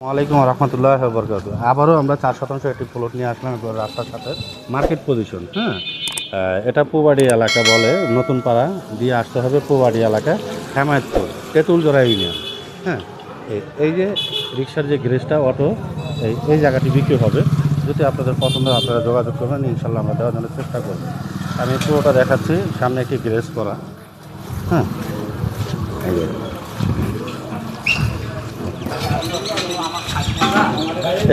ওয়ালাইকুম রহমতুল্লাহ বরকাত। আবারও আমরা 4% একটি প্লট নিয়ে আসলাম রাস্তার সাথে মার্কেট পজিশন। হ্যাঁ, এটা পুবাড়ি এলাকা বলে, নতুন পাড়া দিয়ে আসতে হবে পুবাড়ি এলাকা, হেমায়তপুর, তেঁতুলজোড়া ইউনিয়ন। হ্যাঁ, এই যে রিক্সার যে গ্যারেজটা অটো, এই জায়গাটি বিক্রি হবে। যদি আপনাদের পছন্দ হয় আপনারা যোগাযোগ করবেন, ইনশাল্লাহ আমরা দেওয়ার জন্য চেষ্টা করব। আমি পুরোটা দেখাচ্ছি, সামনে একটি গ্যারেজ করা। হ্যাঁ, এই যে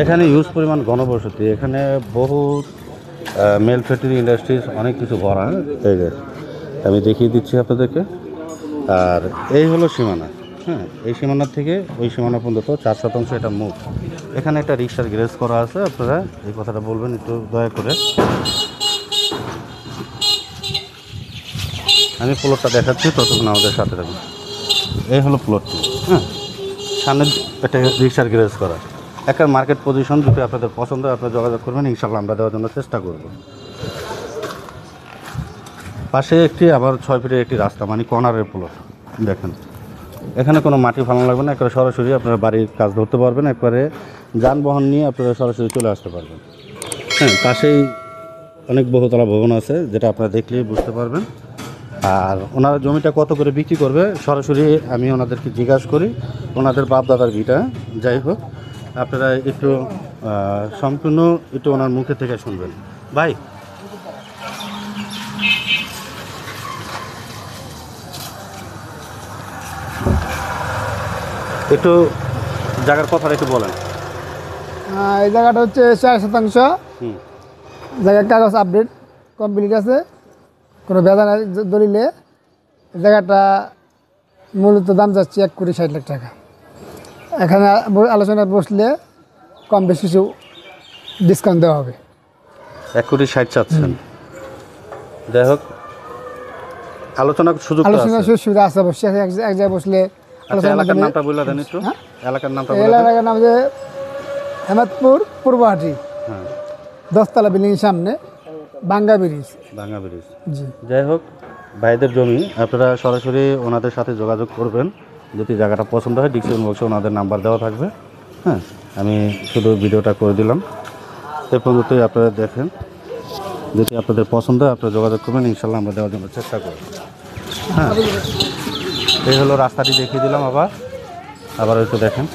এখানে ইউজ পরিমাণ ঘনবসতি, এখানে বহু মেল ফ্যাক্টরি ইন্ডাস্ট্রিজ অনেক কিছু ভরা। এই যে আমি দেখিয়ে দিচ্ছি আপনাদেরকে। আর এই হলো সীমানা। হ্যাঁ, এই সীমানার থেকে ওই সীমানা পর্যন্ত 4% এটা মুখ। এখানে একটা রিক্সার গ্যারেজ করা আছে, আপনারা এই কথাটা বলবেন একটু দয়া করে। আমি প্লটটা দেখাচ্ছি, ততক্ষণ আমাদের সাথে থাকুন। এই হলো প্লটটি। হ্যাঁ, সামনে একটা রিক্সার গ্যারেজ করা, একটা মার্কেট পজিশন। যদি আপনাদের পছন্দ হয় আপনারা যোগাযোগ করবেন, ইনশাল্লাহ আমরা দেওয়ার জন্য চেষ্টা করব। পাশে একটি আবার 6 ফিটের একটি রাস্তা, মানে কর্নারের প্লট। দেখেন এখানে কোনো মাটি ফালানো লাগবে না, একবারে সরাসরি আপনারা বাড়ির কাজ ধরতে পারবেন, একবারে যানবাহন নিয়ে আপনারা সরাসরি চলে আসতে পারবেন। হ্যাঁ, পাশেই অনেক বহুতলা ভবন আছে, যেটা আপনারা দেখলেই বুঝতে পারবেন। আর ওনারা জমিটা কত করে বিক্রি করবে সরাসরি আমি ওনাদেরকে জিজ্ঞাসা করি, ওনাদের বাপ দাদার ভিটা। যাই হোক, আপনারা একটু সম্পূর্ণ একটু ওনার মুখে থেকে শুনবেন। ভাই, একটু জায়গার কথাটা একটু বলেন। এই জায়গাটা হচ্ছে 4%। জায়গার কাগজ আপডেট কমপ্লিট আছে, কোনো বেদা নাই দলিলে। জায়গাটা মূলত দাম যাচ্ছে 1,60,00,000 টাকা। এখানে আলোচনা বসলে কম বেশি কিছু ডিসকাউন্ট দেওয়া হবে। 1,60,00,000 চাচ্ছেন। যাই হোক, আলোচনার সুযোগ সুবিধা আছে অবশ্যই। এক জায়গায় বসলে এলাকার নামটা বলে দেন একটু। এলাকার নামটা এলাকার নাম যে হেমায়তপুর পূর্বহাটি, 10 তলা বিল্ডিং সামনে বাঙ্গা ব্রিজ। জি। যাই হোক, ভাইদের জমি, আপনারা সরাসরি ওনাদের সাথে যোগাযোগ করবেন। যদি জায়গাটা পছন্দ হয় ডিসক্রিপশন বক্সে ওনাদের নাম্বার দেওয়া থাকবে। হ্যাঁ, আমি শুধু ভিডিওটা করে দিলাম, এ পর্যন্তই আপনারা দেখেন। যদি আপনাদের পছন্দ হয় আপনারা যোগাযোগ করবেন, ইনশাল্লাহ আমরা দেওয়ার জন্য চেষ্টা করব। হ্যাঁ, এই হলো রাস্তাটি দেখিয়ে দিলাম। আবার একটু দেখেন,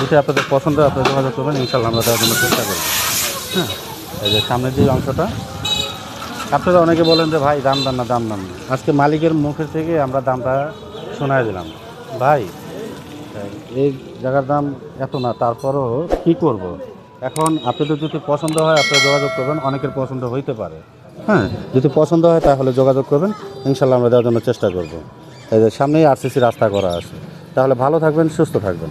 যদি আপনাদের পছন্দ হয় আপনারা যোগাযোগ করবেন, ইনশাল্লাহ আমরা দেওয়ার জন্য চেষ্টা করব। হ্যাঁ, এই যে সামনের যে অংশটা, আপনারা অনেকে বলেন যে ভাই দাম দেন না। আজকে মালিকের মুখের থেকে আমরা দামটা শোনায় দিলাম। ভাই, এই জায়গার দাম এত না, তারপরও কি করব। এখন আপনাদের যদি পছন্দ হয় আপনারা যোগাযোগ করবেন, অনেকের পছন্দ হইতে পারে। হ্যাঁ, যদি পছন্দ হয় তাহলে যোগাযোগ করবেন, ইনশাল্লাহ আমরা দেওয়ার জন্য চেষ্টা করব। এই যে সামনেই RCC রাস্তা করা আছে। তাহলে ভালো থাকবেন, সুস্থ থাকবেন।